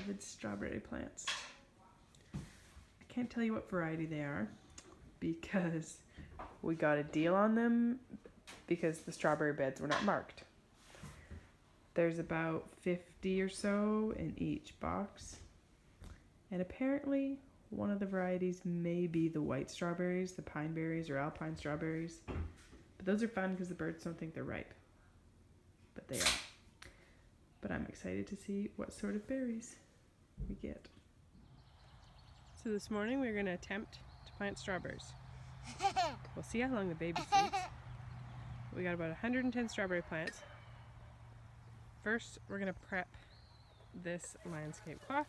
beloved strawberry plants. I can't tell you what variety they are because we got a deal on them because the strawberry beds were not marked. There's about 50 or so in each box. And apparently one of the varieties may be the white strawberries, the pine berries or alpine strawberries. But those are fun because the birds don't think they're ripe. But they are. But I'm excited to see what sort of berries we get. So this morning we're going to attempt to plant strawberries. We'll see how long the baby sleeps. We got about 110 strawberry plants. First, we're going to prep this landscape cloth,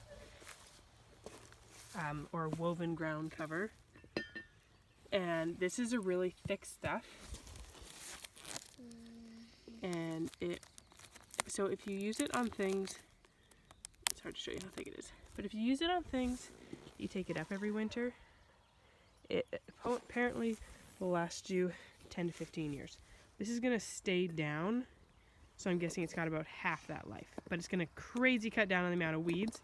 or woven ground cover. And this is a really thick stuff. And so if you use it on things, it's hard to show you how thick it is, but if you use it on things, you take it up every winter, it apparently will last you 10 to 15 years. This is going to stay down. So I'm guessing it's got about half that life, but it's going to crazy cut down on the amount of weeds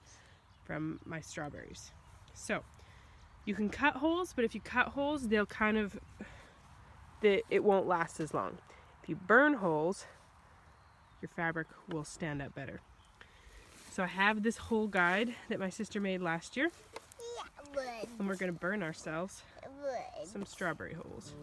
from my strawberries. So you can cut holes, but if you cut holes, they'll it won't last as long. If you burn holes, your fabric will stand up better. So I have this hole guide that my sister made last year. Yeah, wood. And we're going to burn ourselves Wood. some strawberry holes.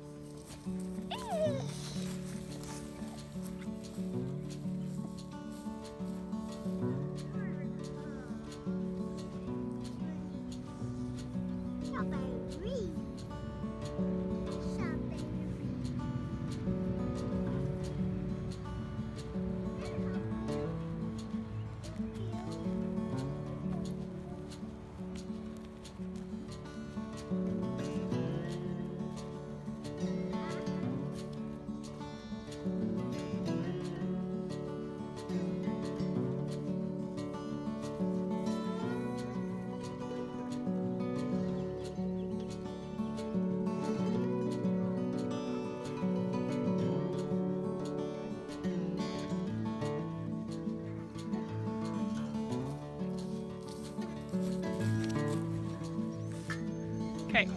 Okay,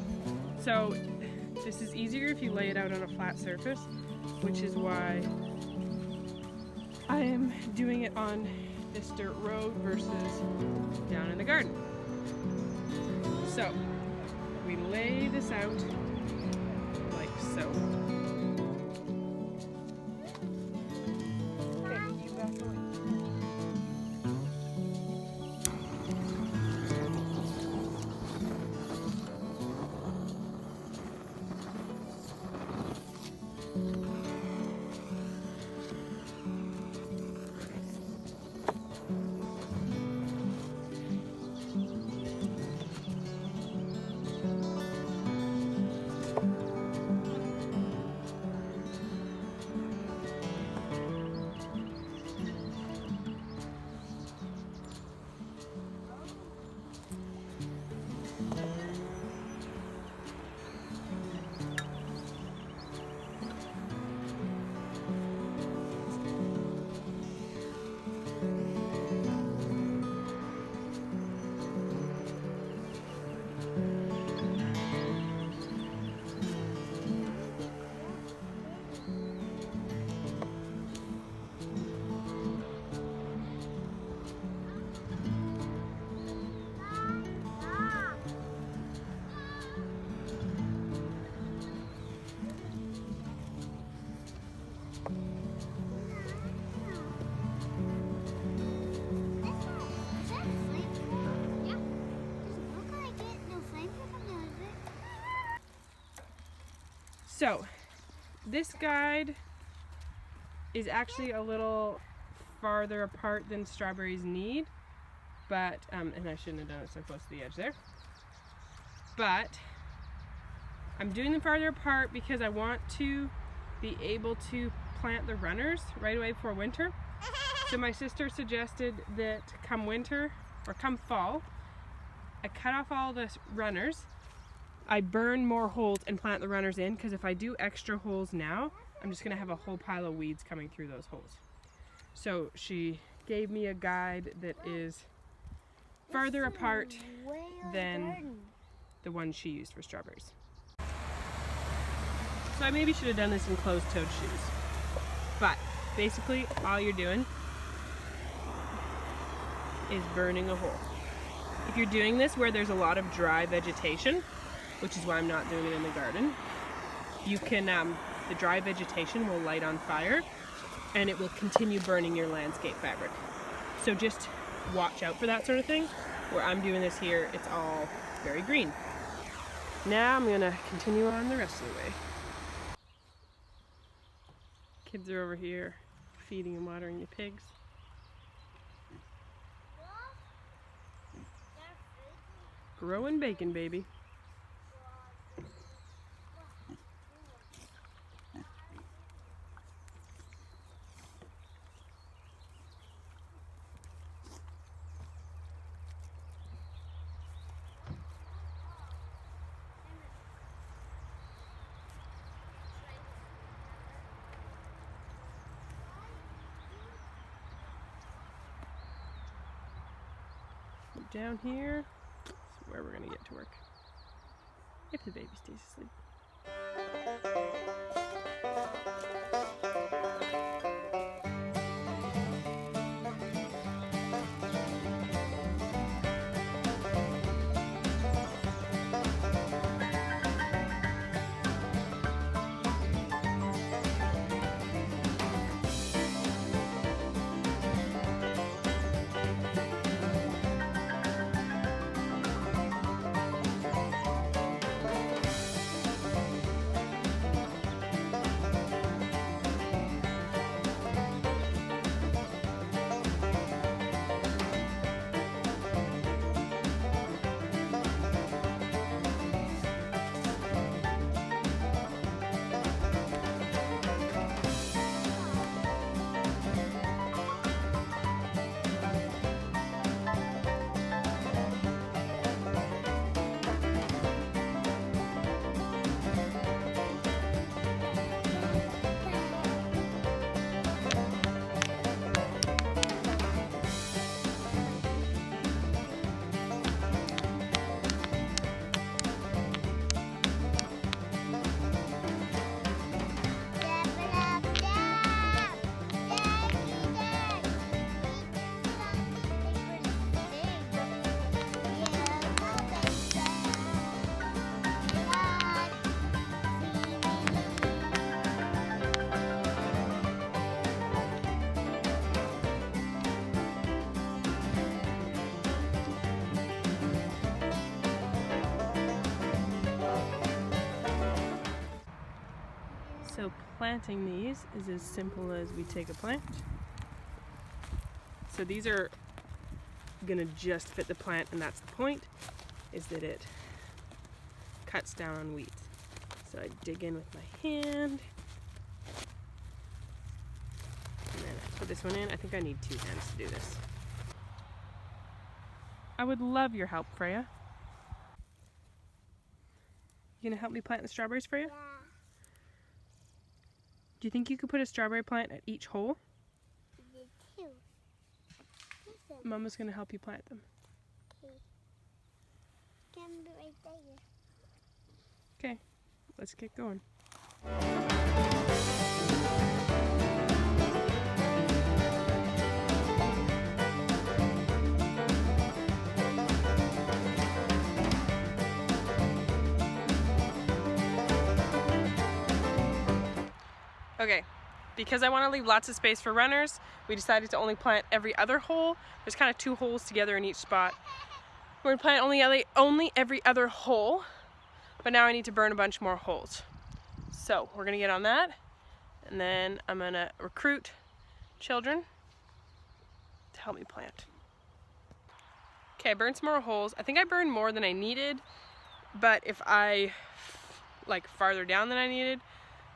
so this is easier if you lay it out on a flat surface, which is why I am doing it on this dirt road versus down in the garden. So we lay this out like so. Okay, you back away. So this guide is actually a little farther apart than strawberries need, but, and I shouldn't have done it so close to the edge there, but I'm doing them farther apart because I want to be able to plant the runners right away before winter. So my sister suggested that come winter, or come fall, I cut off all the runners, I burn more holes and plant the runners in, because if I do extra holes now, I'm just going to have a whole pile of weeds coming through those holes. So she gave me a guide that is farther apart Way on than garden. the one she used for strawberries. So I maybe should have done this in closed-toed shoes. But basically all you're doing is burning a hole. If you're doing this where there's a lot of dry vegetation, which is why I'm not doing it in the garden, you can, the dry vegetation will light on fire and it will continue burning your landscape fabric. So just watch out for that sort of thing. Where I'm doing this here, it's all very green. Now I'm gonna continue on the rest of the way. Kids are over here feeding and watering the pigs. Growing bacon, baby. Down here is where we're gonna get to work. If the baby stays asleep. So planting these is as simple as we take a plant. So these are gonna just fit the plant, and that's the point, is that it cuts down on weeds. So I dig in with my hand, and then I put this one in. I think I need 2 hands to do this. I would love your help, Freya. You gonna help me plant the strawberries, Freya? Yeah. Do you think you could put a strawberry plant at each hole? The two. Listen, Mama's gonna help you plant them. can be right there. Okay, let's get going. Okay, because I want to leave lots of space for runners, we decided to only plant every other hole. There's kind of 2 holes together in each spot. We're gonna plant only every other hole, but now I need to burn a bunch more holes. So we're gonna get on that, and then I'm gonna recruit children to help me plant. Okay, I burned some more holes. I think I burned more than I needed, but if I, like farther down than I needed,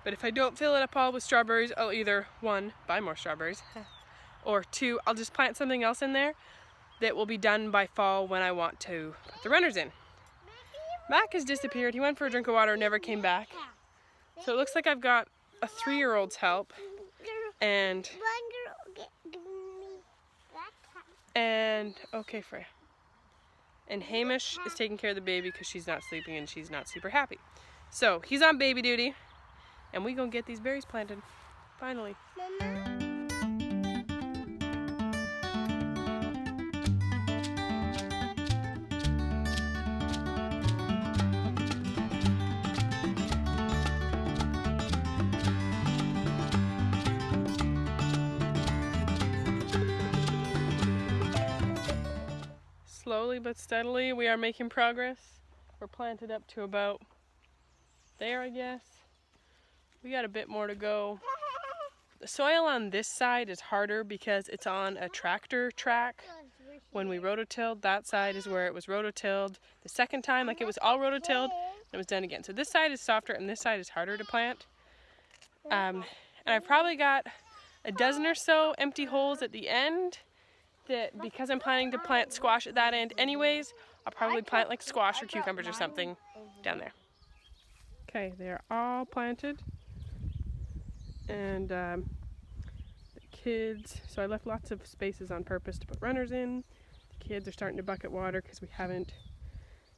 but if I don't fill it up all with strawberries, I'll either 1, buy more strawberries, or 2, I'll just plant something else in there that will be done by fall when I want to put the runners in. Mac has disappeared. He went for a drink of water and never came back. So it looks like I've got a 3-year-old's help, and Give me that. And, okay, Freya. And Hamish is taking care of the baby because she's not sleeping and she's not super happy. So he's on baby duty, and we gonna get these berries planted, finally. Mama. Slowly but steadily, we are making progress. We're planted up to about there, I guess. We got a bit more to go. The soil on this side is harder because it's on a tractor track. When we rototilled, that side is where it was rototilled the second time, like it was all rototilled, and it was done again. So this side is softer and this side is harder to plant. And I've probably got a dozen or so empty holes at the end that, because I'm planning to plant squash at that end anyways, I'll probably plant like squash or cucumbers or something down there. Okay, they're all planted. And the kids, so I left lots of spaces on purpose to put runners in. The kids are starting to bucket water because we haven't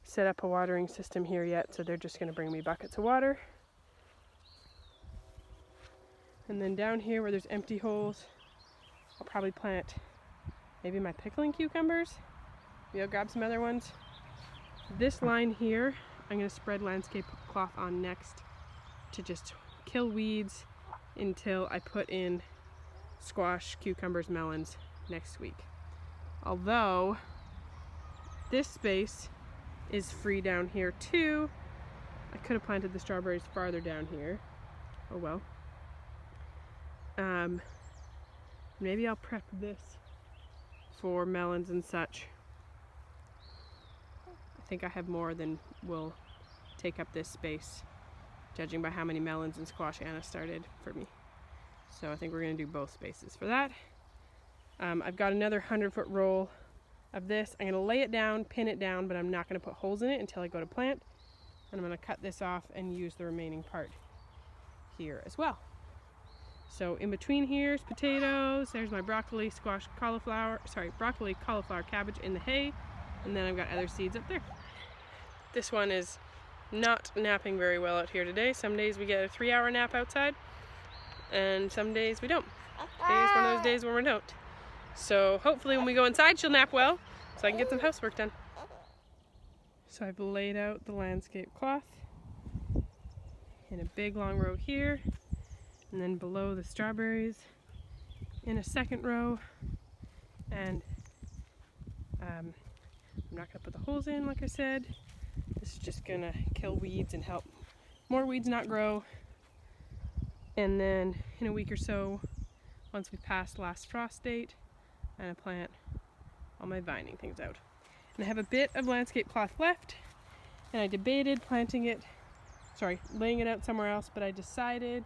set up a watering system here yet, so they're just going to bring me buckets of water. And then down here where there's empty holes, I'll probably plant maybe my pickling cucumbers. Maybe I'll grab some other ones. This line here, I'm going to spread landscape cloth on next to just kill weeds until I put in squash, cucumbers, melons next week. Although this space is free down here too. I could have planted the strawberries farther down here. Oh well. Maybe I'll prep this for melons and such. I think I have more than will take up this space, judging by how many melons and squash Anna started for me. So I think we're going to do both spaces for that. I've got another 100-foot roll of this. I'm going to lay it down, pin it down, but I'm not going to put holes in it until I go to plant. And I'm going to cut this off and use the remaining part here as well. So in between here's potatoes, there's my broccoli, squash, cauliflower, broccoli, cauliflower, cabbage in the hay, and then I've got other seeds up there. This one is not napping very well out here today. Some days we get a 3-hour nap outside, and some days we don't. Today is one of those days when we don't. So hopefully when we go inside she'll nap well, so I can get some housework done. So I've laid out the landscape cloth in a big long row here, and then below the strawberries in a second row, and I'm not going to put the holes in like I said. This is just going to kill weeds and help more weeds not grow. And then in a week or so, once we pass last frost date, I'm going to plant all my vining things out. And I have a bit of landscape cloth left, and I debated laying it out somewhere else, but I decided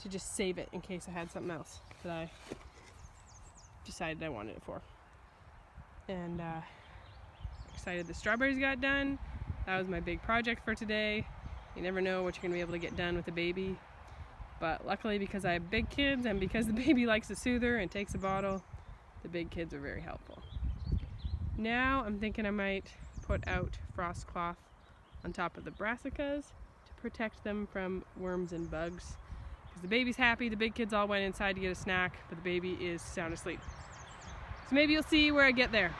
to just save it in case I had something else that I decided I wanted it for. And excited the strawberries got done. That was my big project for today. You never know what you're going to be able to get done with a baby. But luckily, because I have big kids and because the baby likes a soother and takes a bottle, the big kids are very helpful. Now I'm thinking I might put out frost cloth on top of the brassicas to protect them from worms and bugs. The baby's happy, the big kids all went inside to get a snack, but the baby is sound asleep. So maybe you'll see where I get there.